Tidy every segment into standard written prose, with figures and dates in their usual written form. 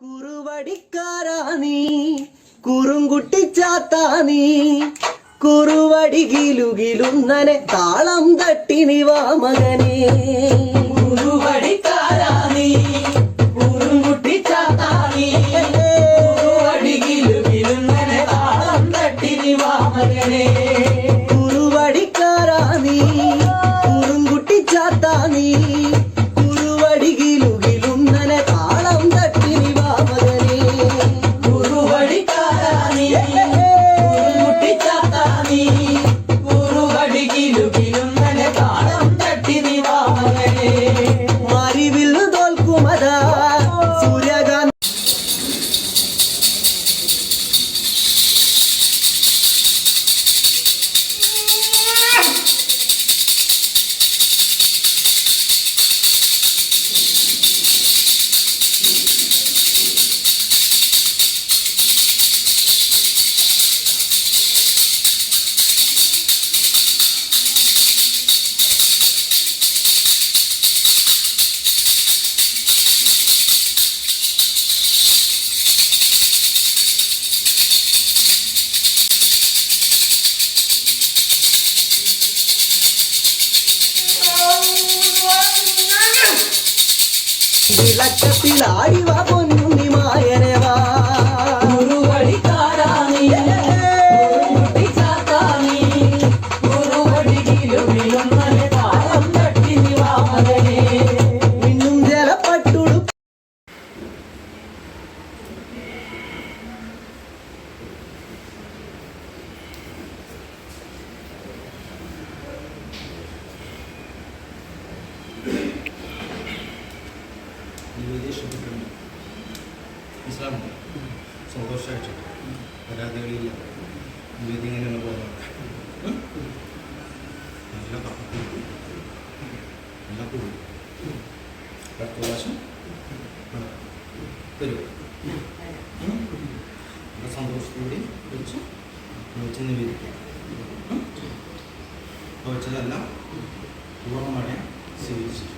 കുറുവടിക്കാരാനീ കുറുങ്കുട്ടിച്ചാത്താനീ കുറുവടികിലുകിലുന്നനെ താളം തട്ടിനി വാ മകനേ. കുറുവടിക്കാരാനീ കുറുങ്കുട്ടിച്ചാത്താനീ കുറുവടികിലുകിലുന്നനെ താളം തട്ടിനി വാ മകനേ. കുറുവടിക്കാരാനീ കുറുങ്കുട്ടിച്ചാത്താനീ കുറുവടികിലുകിലുന്നനെ താളം തട്ടിനി വാ മകനേ. കുറുവടിക്കാരാനീ കുറുങ്കുട്ടിച്ചാത്താനീ കുറുവടികിലുകിലുന്നനെ താളം തട്ടിനി വാ മകനേ. മാരിവിൽ തോൽക്കുമതാ സൂര്യകാന്തി വിളക്കത്തിലാടി വാ പൊന്നുണ്ണി മായനെ വാ. കുറുവടിക്കാരാനീ കുറുങ്കുട്ടിച്ചാത്താനീ കുറുവടികിലുകിലുന്നനെ താളം തട്ടിനി വാ മകനേ. മിന്നും ജലപ്പട്ടുടു നിവേദിച്ചിട്ടുണ്ട്. മനസ്സിലാവുന്നുണ്ട്. സന്തോഷമായിട്ട് പരാതികളില്ല. നിവേദി ഇങ്ങനെയാണ് പോകുന്നത്. നല്ല കപ്പ നല്ല കൂടും. അടുത്ത പ്രാവശ്യം തരും. നല്ല സന്തോഷത്തോടെ വെച്ച് നിവേദിക്കാം. അപ്പോൾ വെച്ചതെല്ലാം പൂർണ്ണമായി സ്വീകരിച്ചിട്ട്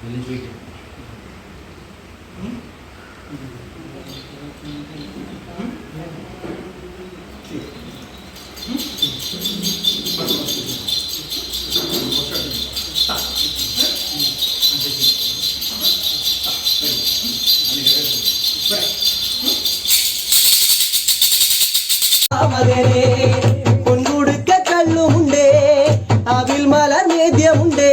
എല്ലാം ചോദിക്കാം. മകനേ പൊൻകുടുക്ക കള്ളുമുണ്ടേ അവിൽ മല നേദ്യമുണ്ടേ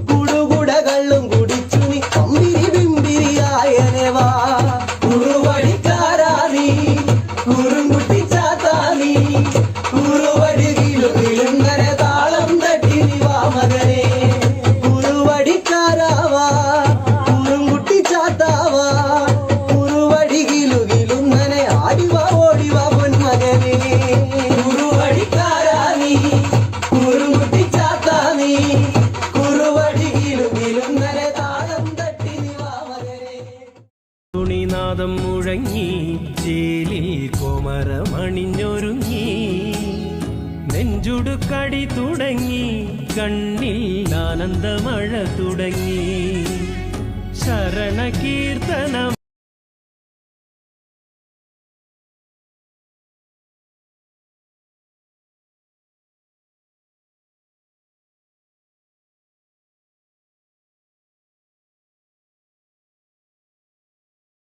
കുടുകുട കള്ളും കുടിച്ചു നീ കമ്പിരി ബിംബിരിയായനെ വാ. കുറുവടിക്കാരാനീ കുറുങ്കുട്ടിച്ചാത്താനീ കുറുവടികിലുകിലുന്നനെ താളം തട്ടിനി വാ മകനേ. കുറുവടിക്കാരാവാ കുറുങ്കുട്ടിച്ചാത്താവാ കുറുവടികിലുകിലുന്നനെ ആടിവാ ഓടിവാ പൊന്മകനേ. കുറുവടിക്കാരാനീ കുറുങ്കുട്ടിച്ചാത്താനീ കുറുവടികിലുകിലുന്നനെ താളം തട്ടിനി വാ മകനേ. തുണിനാദം മുഴങ്ങി ചേലിൽ കോമരമണിഞ്ഞൊരുങ്ങി നെഞ്ചുടുക്കടി തുടങ്ങി കണ്ണിൽ ആനന്ദമഴ തുടങ്ങി ശരണകീർത്തനം